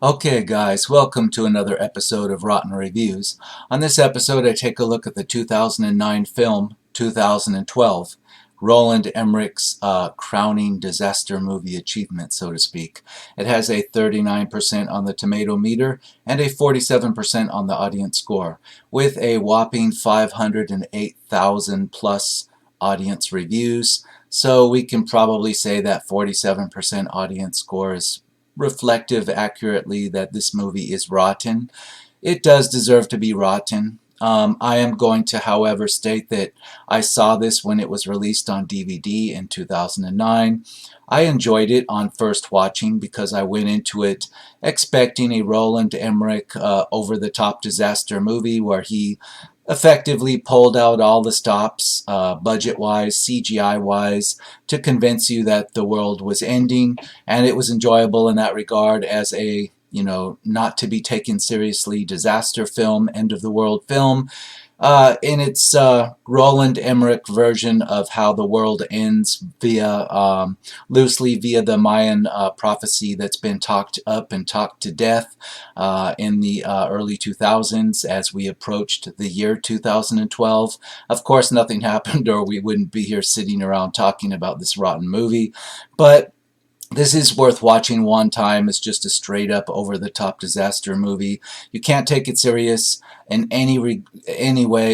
Okay guys, welcome to another episode of Rotten Reviews. On this episode I take a look at the 2009 film 2012, Roland Emmerich's crowning disaster movie achievement, so to speak. It has a 39% on the tomato meter and a 47% on the audience score, with a whopping 508,000 plus audience reviews. So we can probably say that 47% audience score is reflective accurately that this movie is rotten. It does deserve to be rotten. I am going to, however, state that I saw this when it was released on DVD in 2009. I enjoyed it on first watching because I went into it expecting a Roland Emmerich over-the-top disaster movie where he effectively pulled out all the stops, budget-wise, CGI-wise, to convince you that the world was ending, and it was enjoyable in that regard as a, not to be taken seriously disaster film, end of the world film, in its Roland Emmerich version of how the world ends via loosely via the Mayan prophecy that's been talked up and talked to death in the early 2000s as we approached the year 2012. Of course, nothing happened, or we wouldn't be here sitting around talking about this rotten movie, but this is worth watching one time. It's just a straight up over the top disaster movie. You can't take it serious in any way,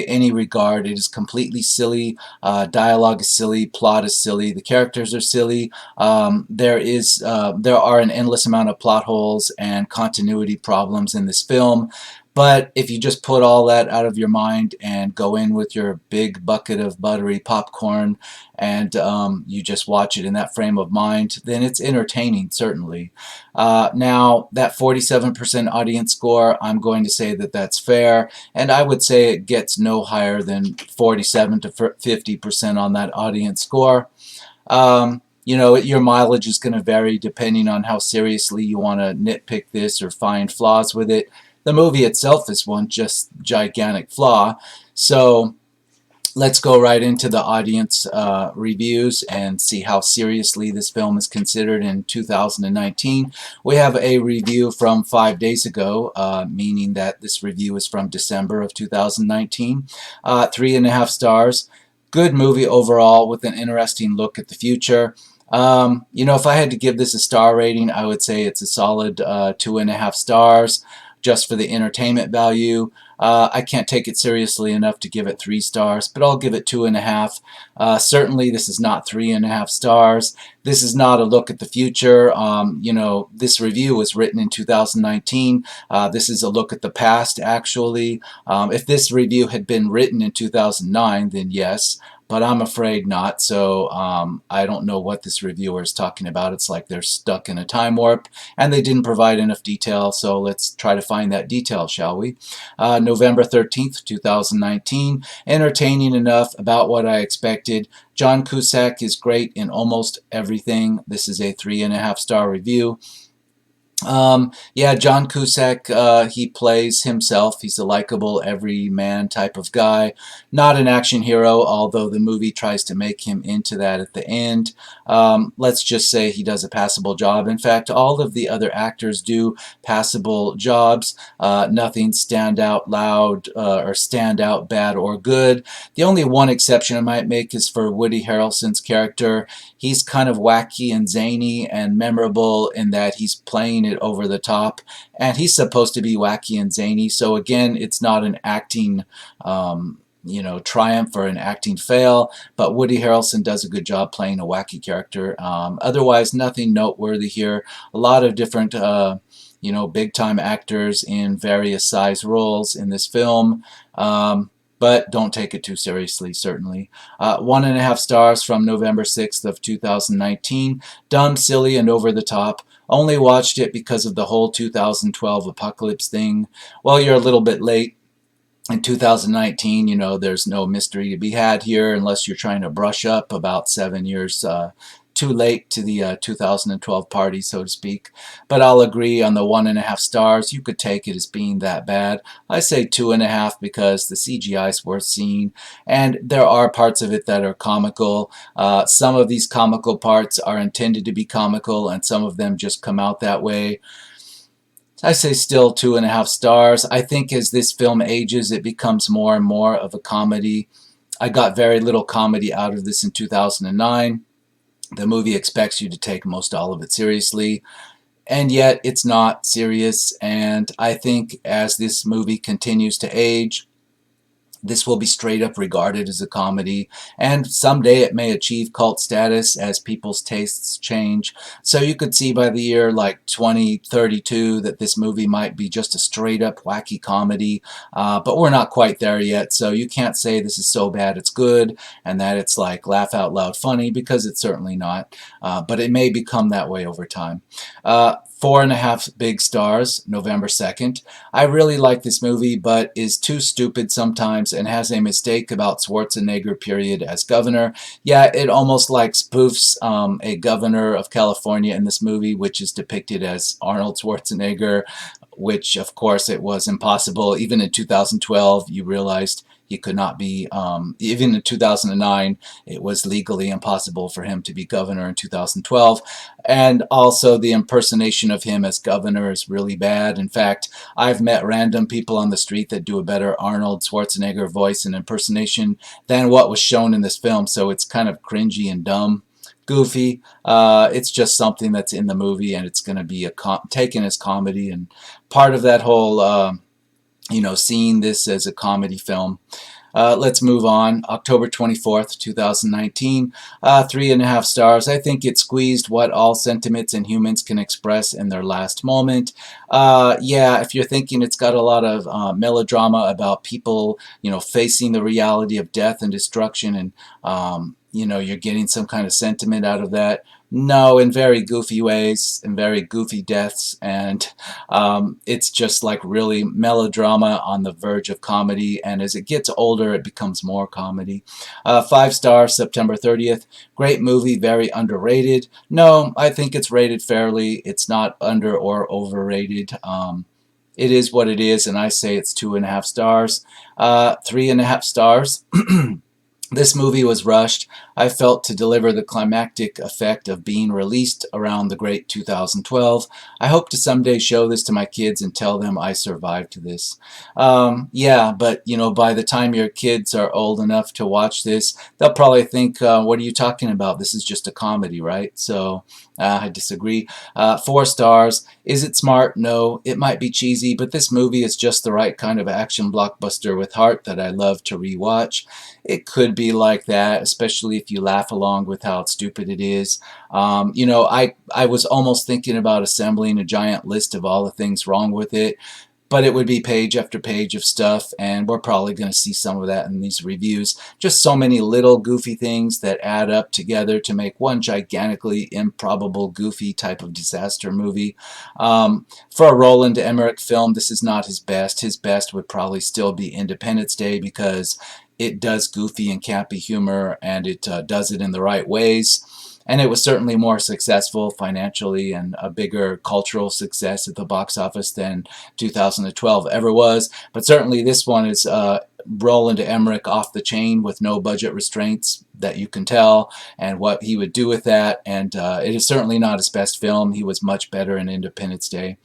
any regard. It is completely silly. Dialogue is silly. Plot is silly. The characters are silly. There are an endless amount of plot holes and continuity problems in this film. But if you just put all that out of your mind and go in with your big bucket of buttery popcorn and you just watch it in that frame of mind, then it's entertaining, certainly. Now, that 47% audience score, I'm going to say that that's fair, and I would say it gets no higher than 47 to 50% on that audience score. Your mileage is going to vary depending on how seriously you want to nitpick this or find flaws with it. The movie itself is one just gigantic flaw. So let's go right into the audience reviews and see how seriously this film is considered in 2019. We have a review from 5 days ago, meaning that this review is from December of 2019. 3.5 stars. Good movie overall with an interesting look at the future. If I had to give this a star rating, I would say it's a solid 2.5 stars just for the entertainment value. I can't take it seriously enough to give it 3 stars, but I'll give it 2.5. Certainly this is not 3.5 stars. This is not a look at the future. This review was written in 2019. This is a look at the past, actually. If this review had been written in 2009, then yes, but I'm afraid not. So I don't know what this reviewer is talking about. It's like they're stuck in a time warp and they didn't provide enough detail, so let's try to find that detail, shall we? November 13th, 2019. Entertaining enough, about what I expected. John Cusack is great in almost everything. This is a 3.5 star review. Yeah, John Cusack, he plays himself. He's a likable, everyman type of guy. Not an action hero, although the movie tries to make him into that at the end. Let's just say he does a passable job. In fact, all of the other actors do passable jobs. Nothing stand out loud or stand out bad or good. The only one exception I might make is for Woody Harrelson's character. He's kind of wacky and zany and memorable in that he's playing it over the top, and he's supposed to be wacky and zany, so again, it's not an acting triumph or an acting fail, but Woody Harrelson does a good job playing a wacky character. Otherwise, nothing noteworthy here. A lot of different big-time actors in various size roles in this film. But don't take it too seriously, certainly. 1.5 stars from November 6th of 2019. Dumb, silly, and over the top. Only watched it because of the whole 2012 apocalypse thing. Well, you're a little bit late. In 2019, there's no mystery to be had here unless you're trying to brush up about 7 years too late to the 2012 party, so to speak. But I'll agree on the 1.5 stars. You could take it as being that bad. I say 2.5 because the CGI is worth seeing, and there are parts of it that are comical. Some of these comical parts are intended to be comical, and some of them just come out that way. I say still 2.5 stars. I think as this film ages, it becomes more and more of a comedy. I got very little comedy out of this in 2009. The movie expects you to take most all of it seriously, and yet it's not serious. And I think as this movie continues to age, this will be straight up regarded as a comedy, and someday it may achieve cult status as people's tastes change. So you could see by the year like 2032 that this movie might be just a straight up wacky comedy, but we're not quite there yet, so you can't say this is so bad it's good and that it's like laugh out loud funny, because it's certainly not, but it may become that way over time. 4.5 big stars, November 2nd. I really like this movie, but is too stupid sometimes and has a mistake about Schwarzenegger period as governor. Yeah, it almost like spoofs a governor of California in this movie, which is depicted as Arnold Schwarzenegger, which of course it was impossible. Even in 2012, you realized he could not be, even in 2009, it was legally impossible for him to be governor in 2012. And also the impersonation of him as governor is really bad. In fact, I've met random people on the street that do a better Arnold Schwarzenegger voice and impersonation than what was shown in this film, so it's kind of cringy and dumb. Goofy. It's just something that's in the movie, and it's going to be taken as comedy, and part of that whole seeing this as a comedy film. Let's move on. October 24th, 2019. 3.5 stars. I think it squeezed what all sentiments and humans can express in their last moment. Yeah, if you're thinking it's got a lot of melodrama about people, facing the reality of death and destruction, and you're getting some kind of sentiment out of that. No, in very goofy ways, in very goofy deaths, and it's just like really melodrama on the verge of comedy, and as it gets older, it becomes more comedy. 5 stars, September 30th. Great movie, very underrated. No, I think it's rated fairly. It's not under or overrated. It is what it is, and I say it's 2.5 stars. 3.5 stars. This movie was rushed, I felt, to deliver the climactic effect of being released around the great 2012. I hope to someday show this to my kids and tell them I survived this. Yeah, but by the time your kids are old enough to watch this, they'll probably think, what are you talking about? This is just a comedy, right? So I disagree. 4 stars. Is it smart? No. It might be cheesy, but this movie is just the right kind of action blockbuster with heart that I love to rewatch. It could be like that, especially if you laugh along with how stupid it is. I was almost thinking about assembling a giant list of all the things wrong with it, but it would be page after page of stuff, and we're probably going to see some of that in these reviews. Just so many little goofy things that add up together to make one gigantically improbable, goofy type of disaster movie. For a Roland Emmerich film, this is not his best. His best would probably still be Independence Day, because it does goofy and campy humor, and it does it in the right ways. And it was certainly more successful financially and a bigger cultural success at the box office than 2012 ever was. But certainly this one is Roland Emmerich off the chain with no budget restraints that you can tell, and what he would do with that. And it is certainly not his best film. He was much better in Independence Day.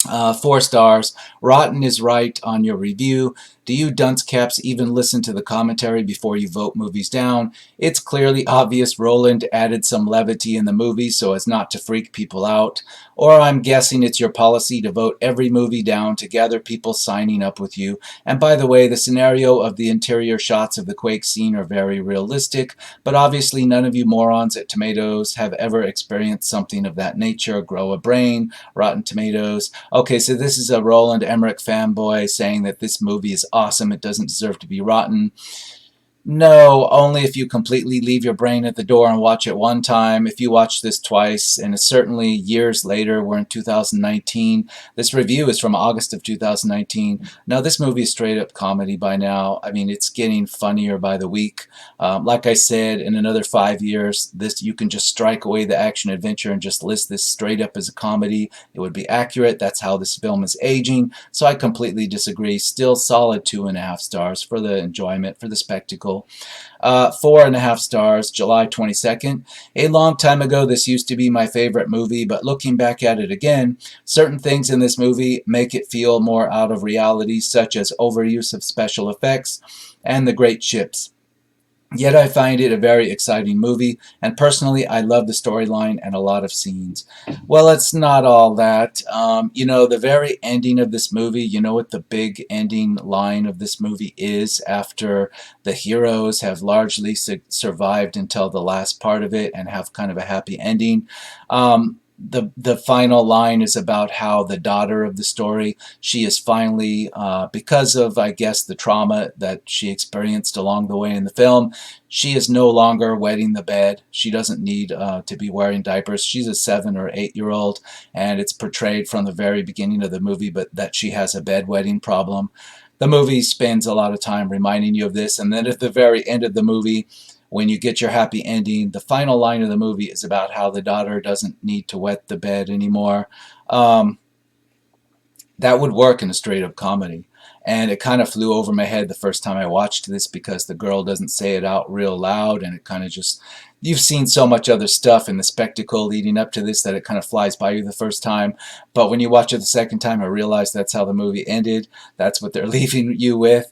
4 stars. Rotten is right on your review. Do you dunce caps even listen to the commentary before you vote movies down? It's clearly obvious Roland added some levity in the movie so as not to freak people out. Or I'm guessing it's your policy to vote every movie down to gather people signing up with you. And by the way, the scenario of the interior shots of the quake scene are very realistic, but obviously none of you morons at Tomatoes have ever experienced something of that nature. Grow a brain. Rotten Tomatoes. Okay, so this is a Roland Emmerich fanboy saying that this movie is awesome, it doesn't deserve to be rotten. No, only if you completely leave your brain at the door and watch it one time. If you watch this twice, and certainly years later, we're in 2019. This review is from August of 2019. Now, this movie is straight up comedy by now. I mean, it's getting funnier by the week. Like I said, in another 5 years, you can just strike away the action adventure and just list this straight up as a comedy. It would be accurate. That's how this film is aging. So I completely disagree. Still solid 2.5 stars for the enjoyment, for the spectacle. School. 4.5 stars, July 22nd. A long time ago, this used to be my favorite movie, but looking back at it again, certain things in this movie make it feel more out of reality, such as overuse of special effects and the great ships. Yet I find it a very exciting movie, and personally, I love the storyline and a lot of scenes. Well, it's not all that. The very ending of this movie, you know what the big ending line of this movie is after the heroes have largely survived until the last part of it and have kind of a happy ending? The final line is about how the daughter of the story, she is finally, because of, I guess, the trauma that she experienced along the way in the film, she is no longer wetting the bed. She doesn't need to be wearing diapers. She's a 7 or 8-year-old, and it's portrayed from the very beginning of the movie, but that she has a bedwetting problem. The movie spends a lot of time reminding you of this, and then at the very end of the movie, when you get your happy ending, the final line of the movie is about how the daughter doesn't need to wet the bed anymore. Um, that would work in a straight-up comedy. And it kind of flew over my head the first time I watched this because the girl doesn't say it out real loud, and it kind of just, you've seen so much other stuff in the spectacle leading up to this that it kind of flies by you the first time. But when you watch it the second time, I realized that's how the movie ended. That's what they're leaving you with.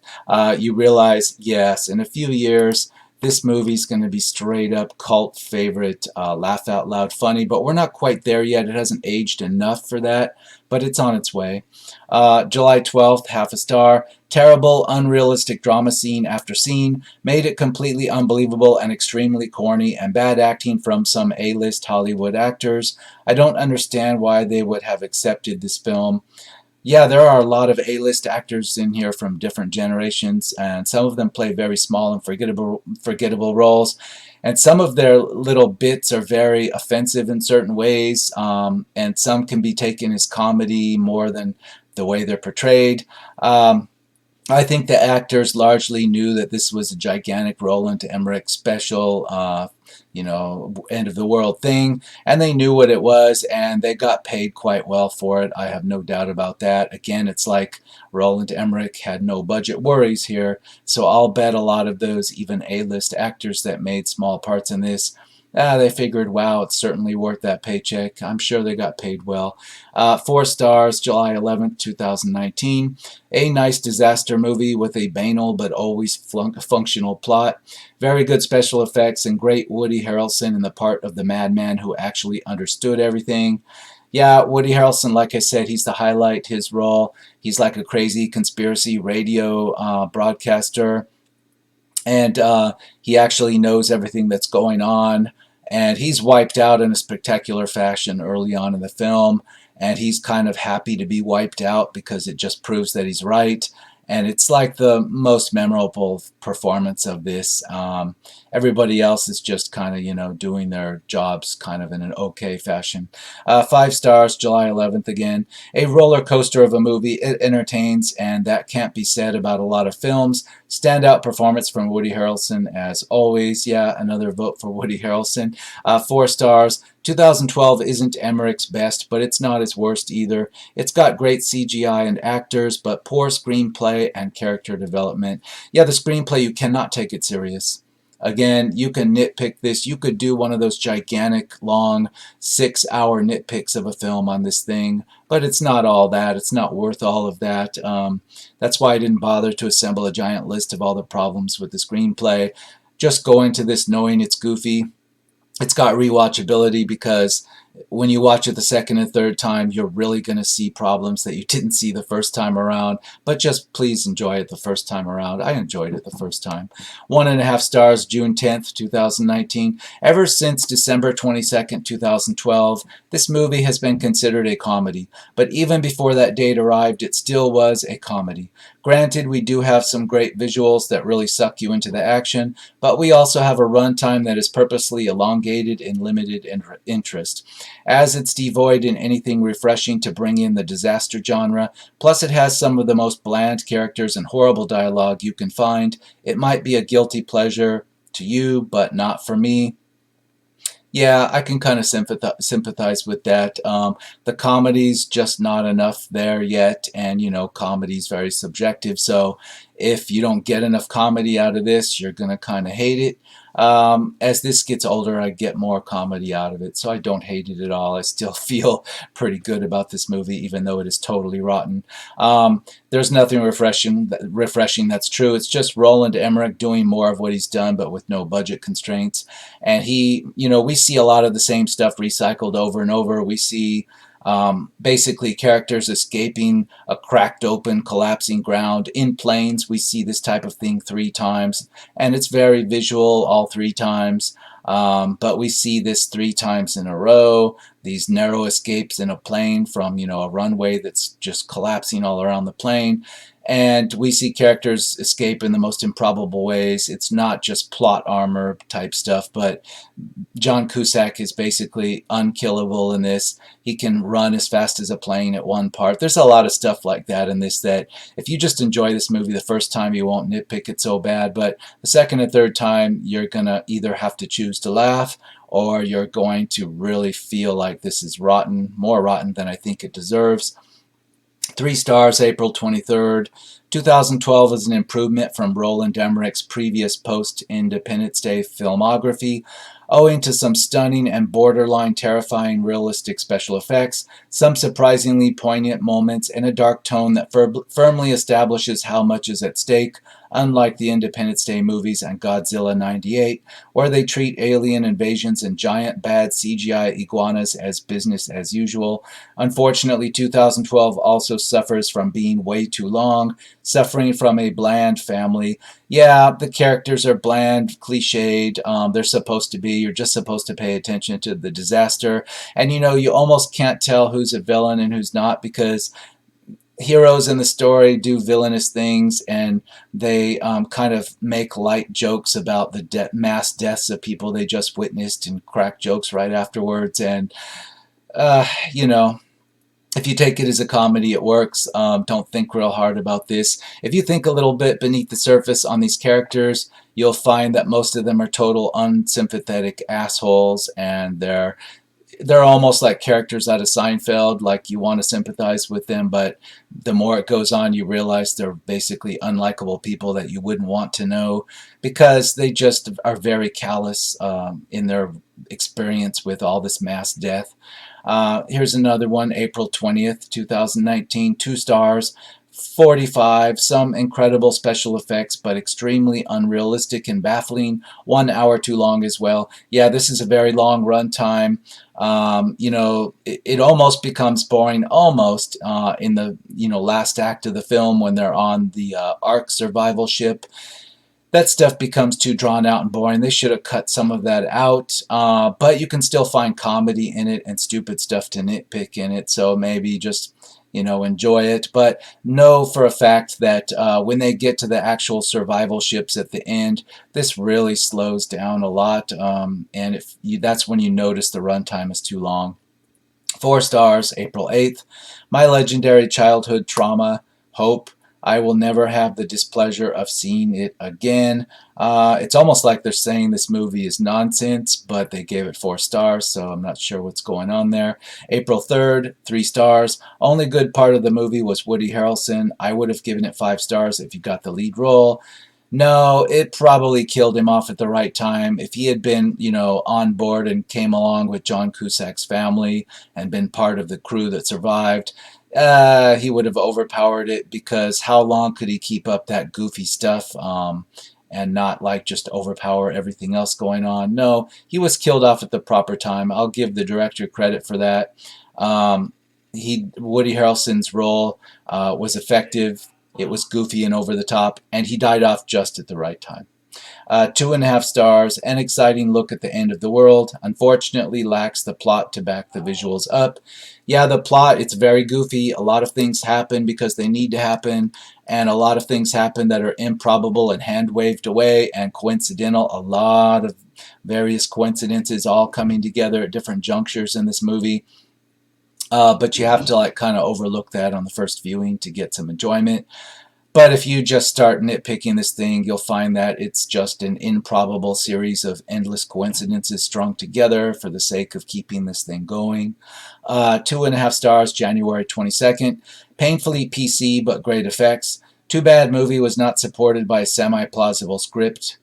You realize, yes, in a few years, this movie's going to be straight up cult favorite, laugh out loud funny, but we're not quite there yet. It hasn't aged enough for that, but it's on its way. July 12th, half a star. Terrible, unrealistic drama scene after scene made it completely unbelievable and extremely corny, and bad acting from some A-list Hollywood actors. I don't understand why they would have accepted this film. Yeah, there are a lot of A-list actors in here from different generations, and some of them play very small and forgettable roles. And some of their little bits are very offensive in certain ways, and some can be taken as comedy more than the way they're portrayed. I think the actors largely knew that this was a gigantic Roland Emmerich special, end of the world thing, and they knew what it was, and they got paid quite well for it. I have no doubt about that. Again, it's like Roland Emmerich had no budget worries here, so I'll bet a lot of those even A-list actors that made small parts in this, they figured, wow, it's certainly worth that paycheck. I'm sure they got paid well. 4 stars, July 11th, 2019. A nice disaster movie with a banal but always functional plot. Very good special effects and great Woody Harrelson in the part of the madman who actually understood everything. Yeah, Woody Harrelson, like I said, he's the highlight, his role. He's like a crazy conspiracy radio broadcaster, and he actually knows everything that's going on, and he's wiped out in a spectacular fashion early on in the film, and he's kind of happy to be wiped out because it just proves that he's right, and it's like the most memorable performance of this. Everybody else is just kind of, doing their jobs kind of in an okay fashion. 5 stars, July 11th again. A roller coaster of a movie. It entertains, and that can't be said about a lot of films. Standout performance from Woody Harrelson as always. Yeah, another vote for Woody Harrelson. 4 stars. 2012 isn't Emmerich's best, but it's not his worst either. It's got great CGI and actors, but poor screenplay and character development. Yeah, the screenplay, you cannot take it serious. Again, you can nitpick this. You could do one of those gigantic, long, 6-hour nitpicks of a film on this thing, but it's not all that. It's not worth all of that. That's why I didn't bother to assemble a giant list of all the problems with the screenplay. Just go into this knowing it's goofy. It's got rewatchability because when you watch it the second and third time, you're really going to see problems that you didn't see the first time around. But just please enjoy it the first time around. I enjoyed it the first time. 1.5 stars, June 10th, 2019. Ever since December 22nd, 2012, this movie has been considered a comedy. But even before that date arrived, it still was a comedy. Granted, we do have some great visuals that really suck you into the action, but we also have a runtime that is purposely elongated and limited interest, as it's devoid in anything refreshing to bring in the disaster genre. Plus, it has some of the most bland characters and horrible dialogue you can find. It might be a guilty pleasure to you, but not for me. Yeah, I can kind of sympathize with that. The comedy's just not enough there yet, and comedy's very subjective, so If you don't get enough comedy out of this, you're going to kind of hate it. As this gets older, I get more comedy out of it, so I don't hate it at all. I still feel pretty good about this movie, even though it is totally rotten. There's nothing refreshing that's true. It's just Roland Emmerich doing more of what he's done, but with no budget constraints. And we see a lot of the same stuff recycled over and over. We see basically characters escaping a cracked open collapsing ground in planes. We see this type of thing 3 times, and it's very visual all 3 times. But we see this 3 times in a row, these narrow escapes in a plane from a runway that's just collapsing all around the plane. And we see characters escape in the most improbable ways. It's not just plot armor type stuff, but John Cusack is basically unkillable in this. He can run as fast as a plane at one part. There's a lot of stuff like that in this that if you just enjoy this movie the first time, you won't nitpick it so bad. But the second and third time, you're going to either have to choose to laugh, or you're going to really feel like this is rotten, more rotten than I think it deserves. 3 stars, April 23rd. 2012 is an improvement from Roland Emmerich's previous post-Independence Day filmography, owing to some stunning and borderline terrifying realistic special effects, some surprisingly poignant moments, and a dark tone that firmly establishes how much is at stake, unlike the Independence Day movies and Godzilla '98, where they treat alien invasions and giant bad CGI iguanas as business as usual. Unfortunately, 2012 also suffers from being way too long, suffering from a bland family. Yeah, the characters are bland, cliched. They're supposed to be. You're just supposed to pay attention to the disaster. And you almost can't tell who's a villain and who's not, because heroes in the story do villainous things, and they kind of make light jokes about the mass deaths of people they just witnessed and crack jokes right afterwards. And, you know, if you take it as a comedy, it works. Don't think real hard about this. If you think a little bit beneath the surface on these characters, you'll find that most of them are total unsympathetic assholes, and they're almost like characters out of Seinfeld. Like, you want to sympathize with them, but the more it goes on, you realize they're basically unlikable people that you wouldn't want to know, because they just are very callous in their experience with all this mass death. Here's another one, April 20th, 2019, 2 stars. 45, some incredible special effects, but extremely unrealistic and baffling. 1 hour too long as well. Yeah, this is a very long run time. It almost becomes boring, almost, in the last act of the film when they're on the Ark survival ship. That stuff becomes too drawn out and boring. They should have cut some of that out, but you can still find comedy in it and stupid stuff to nitpick in it, so maybe just enjoy it. But know for a fact that when they get to the actual survival ships at the end, this really slows down a lot, and that's when you notice the runtime is too long. 4 stars, April 8th. My legendary childhood trauma, Hope. I will never have the displeasure of seeing it again. It's almost like they're saying this movie is nonsense, but they gave it 4 stars, so I'm not sure what's going on there. April 3rd, 3 stars. Only good part of the movie was Woody Harrelson. I would have given it 5 stars if he got the lead role. No, it probably killed him off at the right time. If he had been, on board and came along with John Cusack's family and been part of the crew that survived, he would have overpowered it, because how long could he keep up that goofy stuff and not just overpower everything else going on? No, he was killed off at the proper time. I'll give the director credit for that. Woody Harrelson's role was effective. It was goofy and over the top, and he died off just at the right time. 2.5 stars. An exciting look at the end of the world. Unfortunately, lacks the plot to back the visuals up. Yeah, the plot, it's very goofy. A lot of things happen because they need to happen, and a lot of things happen that are improbable and hand-waved away and coincidental. A lot of various coincidences all coming together at different junctures in this movie. But you have to kind of overlook that on the first viewing to get some enjoyment. But if you just start nitpicking this thing, you'll find that it's just an improbable series of endless coincidences strung together for the sake of keeping this thing going. 2.5 stars, January 22nd. Painfully PC, but great effects. Too bad movie was not supported by a semi-plausible script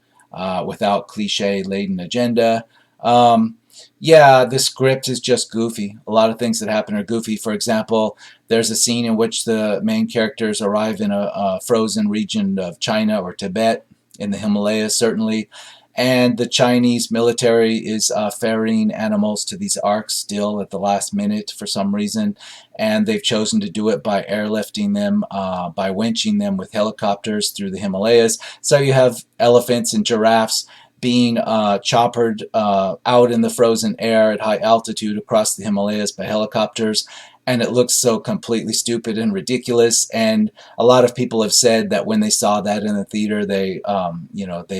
without cliche-laden agenda. Um, yeah, the script is just goofy. A lot of things that happen are goofy. For example, there's a scene in which the main characters arrive in a frozen region of China or Tibet in the Himalayas, certainly, and the Chinese military is ferrying animals to these arks still at the last minute for some reason, and they've chosen to do it by airlifting them, by winching them with helicopters through the Himalayas. So you have elephants and giraffes being choppered out in the frozen air at high altitude across the Himalayas by helicopters, and it looks so completely stupid and ridiculous. And a lot of people have said that when they saw that in the theater, they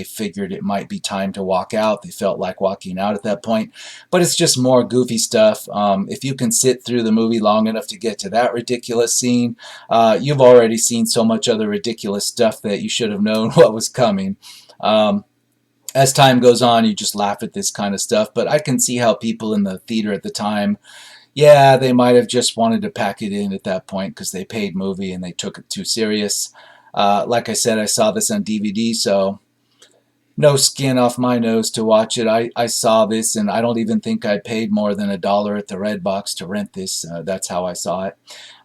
figured it might be time to walk out. They felt like walking out at that point. But it's just more goofy stuff. If you can sit through the movie long enough to get to that ridiculous scene, you've already seen so much other ridiculous stuff that you should have known what was coming. As time goes on, you just laugh at this kind of stuff. But I can see how people in the theater at the time, yeah, they might have just wanted to pack it in at that point because they paid movie and they took it too serious. Like I said, I saw this on DVD, so no skin off my nose to watch it. I saw this, and I don't even think I paid more than $1 at the Red Box to rent this. That's how I saw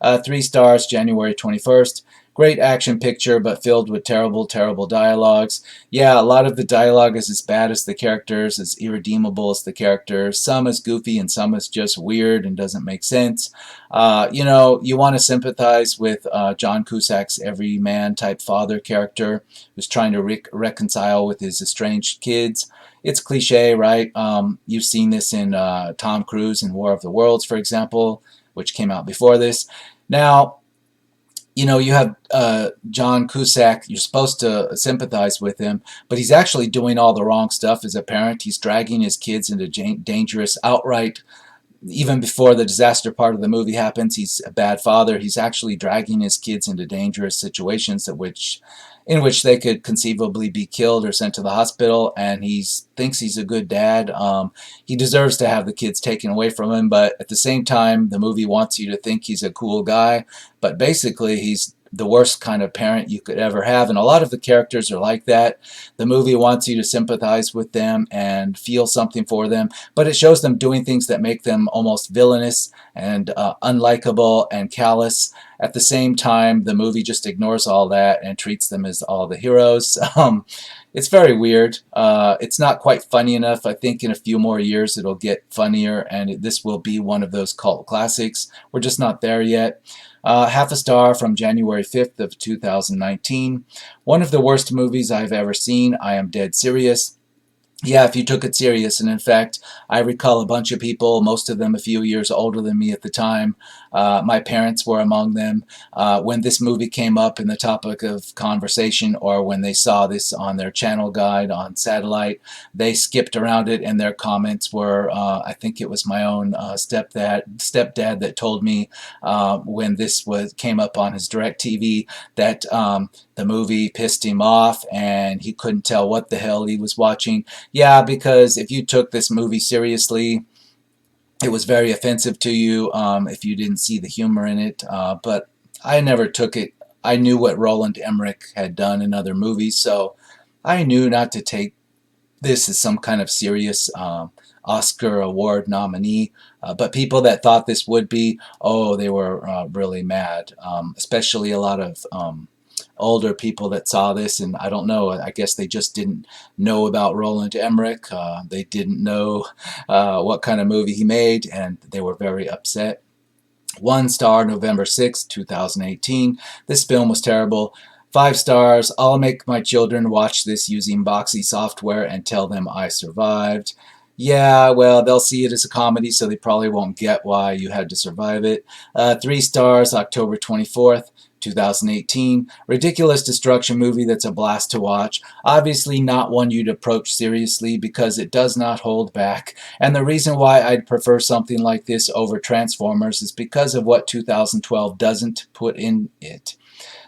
it. 3 stars, January 21st. Great action picture, but filled with terrible, terrible dialogues. Yeah, a lot of the dialogue is as bad as the characters, as irredeemable as the characters. Some is goofy and some is just weird and doesn't make sense. You want to sympathize with John Cusack's everyman type father character who's trying to reconcile with his estranged kids. It's cliche, right? You've seen this in Tom Cruise in War of the Worlds, for example, which came out before this. Now, you have John Cusack. You're supposed to sympathize with him, but he's actually doing all the wrong stuff as a parent. He's dragging his kids into dangerous, outright, even before the disaster part of the movie happens, he's a bad father. He's actually dragging his kids into dangerous situations in which they could conceivably be killed or sent to the hospital, and he thinks he's a good dad. He deserves to have the kids taken away from him, but at the same time, the movie wants you to think he's a cool guy, but basically he's the worst kind of parent you could ever have, and a lot of the characters are like that. The movie wants you to sympathize with them and feel something for them, but it shows them doing things that make them almost villainous and unlikable and callous. At the same time, the movie just ignores all that and treats them as all the heroes. It's very weird. It's not quite funny enough. I think in a few more years it'll get funnier, and this will be one of those cult classics. We're just not there yet. Half a star from January 5th of 2019. One of the worst movies I've ever seen. I am dead serious. Yeah, if you took it serious, and in fact, I recall a bunch of people, most of them a few years older than me at the time. My parents were among them. When this movie came up in the topic of conversation, or when they saw this on their channel guide on satellite, they skipped around it, and their comments were, I think it was my own stepdad that told me when this came up on his DirecTV that the movie pissed him off and he couldn't tell what the hell he was watching. Yeah, because if you took this movie seriously, it was very offensive to you if you didn't see the humor in it. But I never took it. I knew what Roland Emmerich had done in other movies, so I knew not to take this as some kind of serious Oscar award nominee. But people that thought this would be, oh, they were really mad, especially a lot of older people that saw this, and I don't know, I guess they just didn't know about Roland Emmerich. They didn't know what kind of movie he made, and they were very upset. 1 star, November 6th, 2018. This film was terrible. 5 stars. I'll make my children watch this using Boxy software and tell them I survived. Yeah, well, they'll see it as a comedy, so they probably won't get why you had to survive it. 3 stars, October 24th. 2018. Ridiculous destruction movie that's a blast to watch. Obviously not one you'd approach seriously because it does not hold back. And the reason why I'd prefer something like this over Transformers is because of what 2012 doesn't put in it.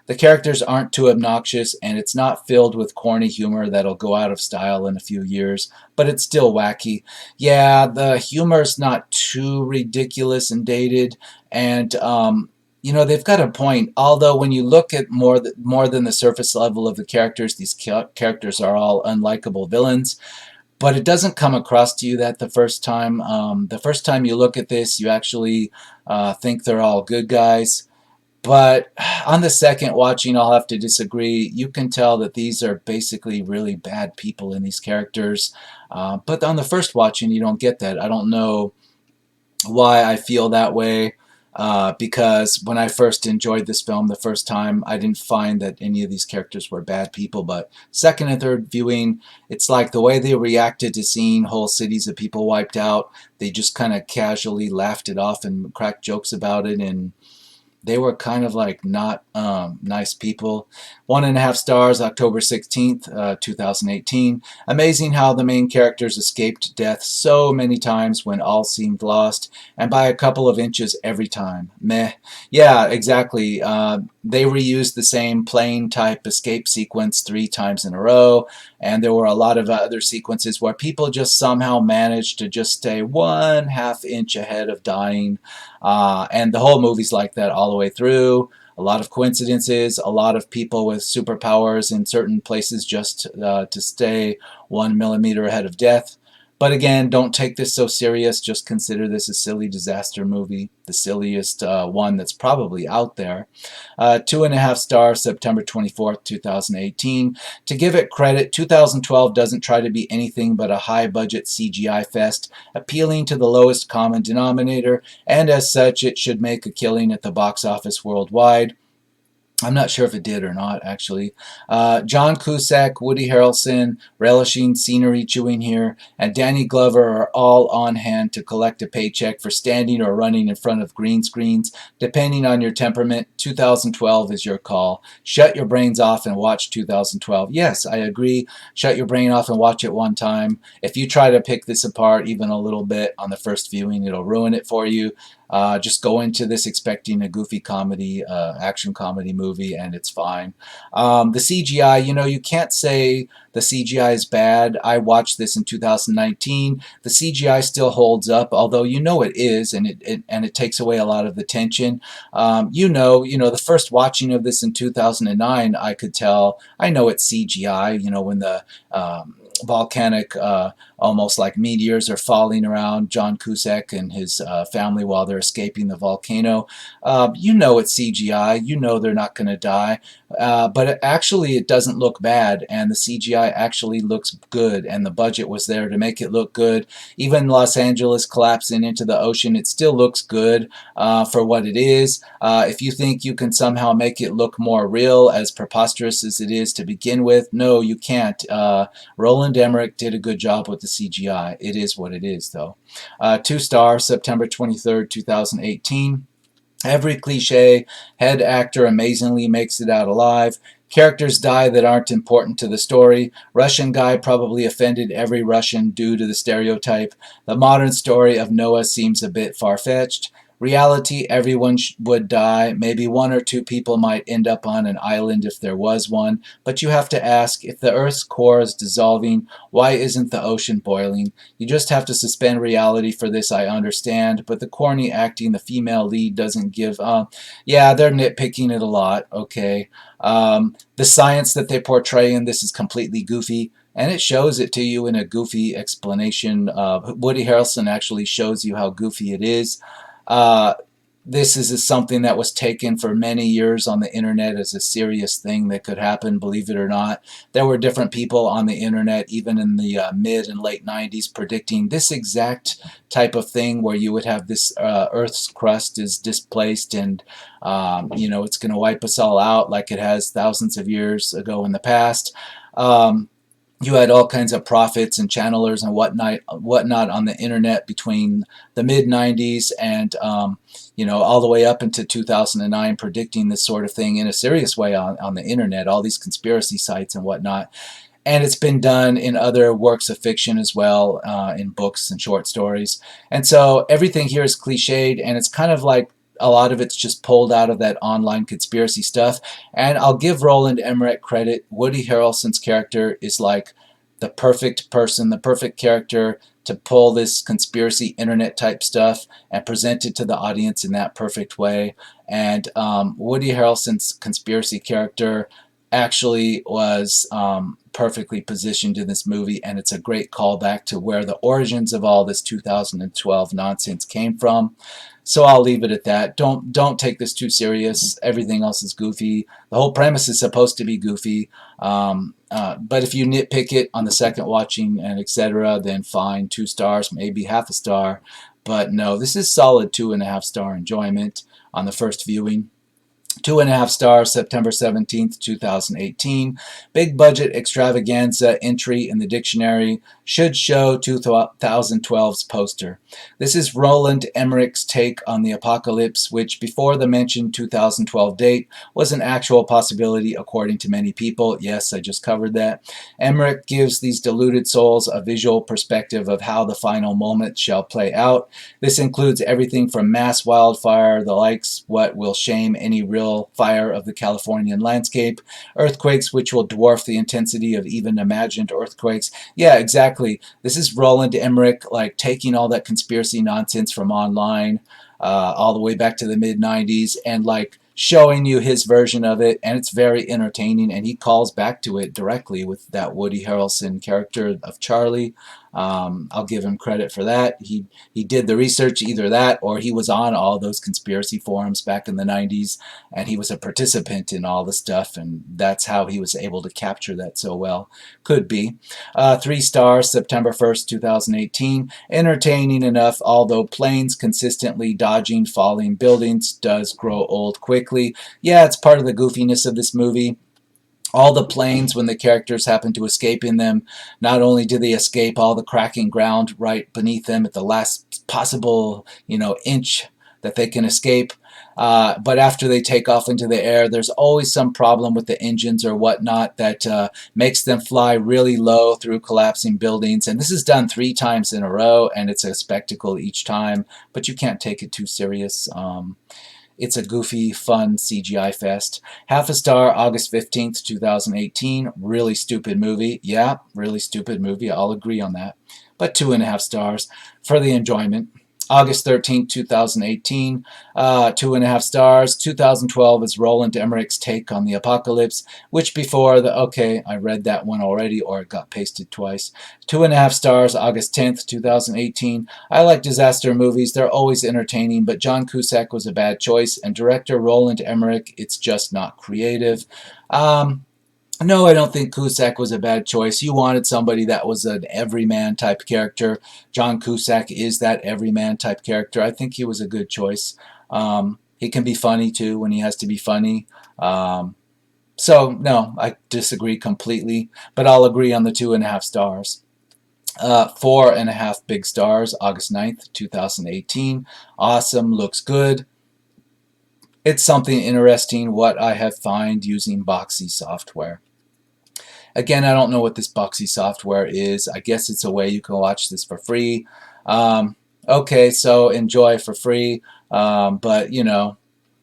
The characters aren't too obnoxious, and it's not filled with corny humor that'll go out of style in a few years, but it's still wacky. Yeah, the humor's not too ridiculous and dated, and you know, they've got a point. Although when you look at more than the surface level of the characters, these characters are all unlikable villains. But it doesn't come across to you that the first time. The first time you look at this, you actually think they're all good guys. But on the second watching, I'll have to disagree. You can tell that these are basically really bad people in these characters. But on the first watching, you don't get that. I don't know why I feel that way. Because when I first enjoyed this film the first time, I didn't find that any of these characters were bad people. But second and third viewing, it's like the way they reacted to seeing whole cities of people wiped out. They just kind of casually laughed it off and cracked jokes about it, and they were kind of like not nice people. 1.5 stars, October 16th, 2018. Amazing how the main characters escaped death so many times when all seemed lost, and by a couple of inches every time. Meh. Yeah, exactly. They reused the same plane type escape sequence 3 times in a row, and there were a lot of other sequences where people just somehow managed to just stay 1/2 inch ahead of dying. And the whole movie's like that all the way through. A lot of coincidences, a lot of people with superpowers in certain places just to stay 1 millimeter ahead of death. But again, don't take this so serious. Just consider this a silly disaster movie, the silliest one that's probably out there. 2.5 stars, September 24th, 2018. To give it credit, 2012 doesn't try to be anything but a high-budget CGI fest, appealing to the lowest common denominator, and as such, it should make a killing at the box office worldwide. I'm not sure if it did or not, actually. John Cusack, Woody Harrelson, relishing scenery chewing here, and Danny Glover are all on hand to collect a paycheck for standing or running in front of green screens. Depending on your temperament, 2012 is your call. Shut your brains off and watch 2012. Yes, I agree. Shut your brain off and watch it one time. If you try to pick this apart even a little bit on the first viewing, it'll ruin it for you. Just go into this expecting a goofy comedy, action comedy movie, and it's fine. The CGI, you know, you can't say the CGI is bad. I watched this in 2019. The CGI still holds up, although you know it is, and it takes away a lot of the tension. The first watching of this in 2009, I could tell. I know it's CGI. You know, when the volcanic, almost like meteors are falling around John Cusack and his family while they're escaping the volcano. You know it's CGI. You know they're not going to die. But actually, it doesn't look bad, and the CGI actually looks good, and the budget was there to make it look good. Even Los Angeles collapsing into the ocean, it still looks good for what it is. If you think you can somehow make it look more real, as preposterous as it is to begin with, no, you can't. Roland Emmerich did a good job with the CGI. It is what it is, though. 2 stars, September 23rd, 2018. Every cliche, head actor amazingly makes it out alive. Characters die that aren't important to the story. Russian guy probably offended every Russian due to the stereotype. The modern story of Noah seems a bit far-fetched. Reality, everyone would die. Maybe 1 or 2 people might end up on an island if there was one. But you have to ask, if the Earth's core is dissolving, why isn't the ocean boiling? You just have to suspend reality for this, I understand. But the corny acting, the female lead doesn't give... yeah, they're nitpicking it a lot, okay. The science that they portray in this is completely goofy, and it shows it to you in a goofy explanation. Woody Harrelson actually shows you how goofy it is. This is something that was taken for many years on the internet as a serious thing that could happen, believe it or not. There were different people on the internet, even in the mid and late 90s, predicting this exact type of thing where you would have this Earth's crust is displaced and, it's going to wipe us all out like it has thousands of years ago in the past. You had all kinds of prophets and channelers and whatnot on the internet between the mid-90s and all the way up into 2009, predicting this sort of thing in a serious way on the internet, all these conspiracy sites and whatnot. And it's been done in other works of fiction as well, in books and short stories. And so everything here is cliched, and it's kind of like a lot of it's just pulled out of that online conspiracy stuff. And I'll give Roland Emmerich credit. Woody Harrelson's character is like the perfect person, the perfect character to pull this conspiracy internet type stuff and present it to the audience in that perfect way. And Woody Harrelson's conspiracy character actually was perfectly positioned in this movie, and it's a great callback to where the origins of all this 2012 nonsense came from. So I'll leave it at that. Don't take this too serious. Everything else is goofy. The whole premise is supposed to be goofy, but if you nitpick it on the second watching and etc., then fine. 2 stars, maybe half a star, but no, this is solid 2.5-star enjoyment on the first viewing. 2.5 stars, September 17th, 2018. Big budget extravaganza entry in the dictionary should show 2012's poster. This is Roland Emmerich's take on the apocalypse, which before the mentioned 2012 date was an actual possibility according to many people. Yes, I just covered that. Emmerich gives these deluded souls a visual perspective of how the final moment shall play out. This includes everything from mass wildfire, the likes what will shame any real fire of the Californian landscape, earthquakes which will dwarf the intensity of even imagined earthquakes. Yeah, exactly. This is Roland Emmerich like taking all that conspiracy nonsense from online all the way back to the mid-90s and like showing you his version of it, and it's very entertaining, and he calls back to it directly with that Woody Harrelson character of Charlie. I'll give him credit for that. He did the research, either that or he was on all those conspiracy forums back in the 90s, and he was a participant in all the stuff, and that's how he was able to capture that so well. Could be. 3 stars, September 1st, 2018. Entertaining enough, although planes consistently dodging falling buildings does grow old quickly. Yeah, it's part of the goofiness of this movie. All the planes, when the characters happen to escape in them, not only do they escape all the cracking ground right beneath them at the last possible, inch that they can escape, but after they take off into the air, there's always some problem with the engines or whatnot that makes them fly really low through collapsing buildings. And this is done 3 times in a row, and it's a spectacle each time, but you can't take it too serious. It's a goofy, fun CGI fest. Half a star, August 15th, 2018. Really stupid movie. Yeah, really stupid movie. I'll agree on that. But 2.5 stars for the enjoyment. August 13th, 2018, 2.5 stars. 2012 is Roland Emmerich's take on the apocalypse, which before the, okay, I read that one already, or it got pasted twice. 2.5 stars, August 10th, 2018. I like disaster movies. They're always entertaining, but John Cusack was a bad choice, and director Roland Emmerich, it's just not creative. No, I don't think Cusack was a bad choice. You wanted somebody that was an everyman type character. John Cusack is that everyman type character. I think he was a good choice. He can be funny too when he has to be funny. So, no, I disagree completely, but I'll agree on the 2.5 stars. 4.5 big stars, August 9th, 2018. Awesome, looks good. It's something interesting what I have found using Boxy software. Again, I don't know what this Boxy software is. I guess it's a way you can watch this for free. Okay, so enjoy for free. But,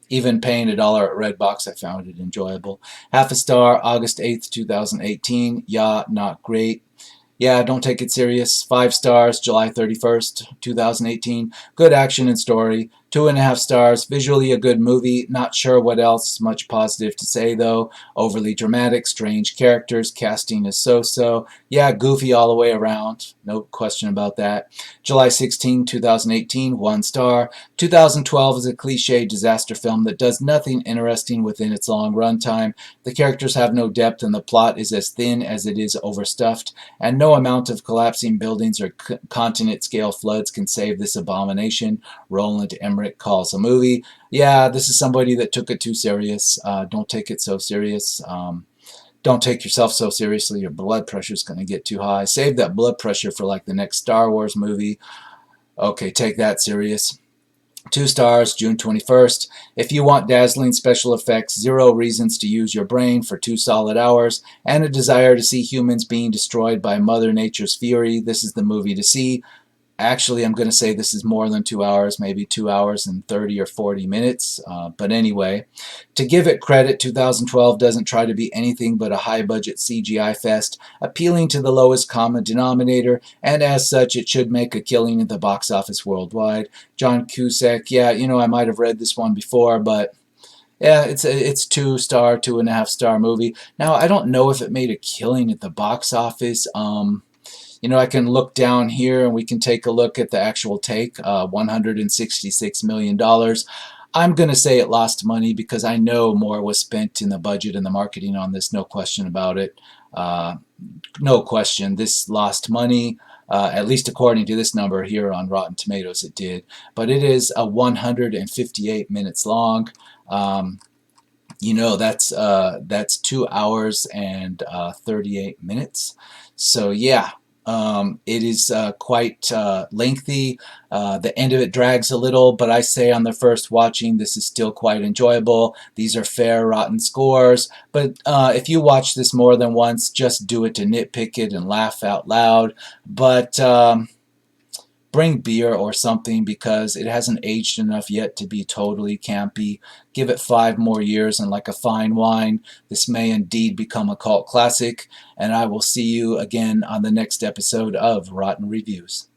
even paying $1 at Redbox, I found it enjoyable. Half a star, August 8th, 2018. Yeah, not great. Yeah, don't take it serious. 5 stars, July 31st, 2018. Good action and story. 2.5 stars. Visually a good movie. Not sure what else. Much positive to say though. Overly dramatic, strange characters. Casting is so-so. Yeah, goofy all the way around. No question about that. July 16, 2018. 1 star. 2012 is a cliche disaster film that does nothing interesting within its long runtime. The characters have no depth and the plot is as thin as it is overstuffed. And no amount of collapsing buildings or continent-scale floods can save this abomination. Roland Emmerich calls a movie. Yeah, this is somebody that took it too serious. Don't take it so serious. Don't take yourself so seriously. Your blood pressure is going to get too high. Save that blood pressure for like the next Star Wars movie. Okay, take that serious. 2 stars, June 21st. If you want dazzling special effects, 0 reasons to use your brain for 2 solid hours, and a desire to see humans being destroyed by Mother Nature's fury, this is the movie to see. Actually, I'm going to say this is more than 2 hours, maybe 2 hours and 30 or 40 minutes. But anyway, to give it credit, 2012 doesn't try to be anything but a high-budget CGI fest, appealing to the lowest common denominator, and as such, it should make a killing at the box office worldwide. John Cusack, yeah, I might have read this one before, but yeah, it's 2 star, 2.5 star movie. Now, I don't know if it made a killing at the box office. I can look down here and we can take a look at the actual take, $166 million. I'm going to say it lost money because I know more was spent in the budget and the marketing on this, no question about it. No question, this lost money, at least according to this number here on Rotten Tomatoes it did. But it is 158 minutes long. That's 2 hours and 38 minutes. So yeah, it is quite lengthy. The end of it drags a little, but I say on the first watching, this is still quite enjoyable. These are fair Rotten scores, but if you watch this more than once, just do it to nitpick it and laugh out loud. But bring beer or something because it hasn't aged enough yet to be totally campy. Give it 5 more years, and like a fine wine, this may indeed become a cult classic. And I will see you again on the next episode of Rotten Reviews.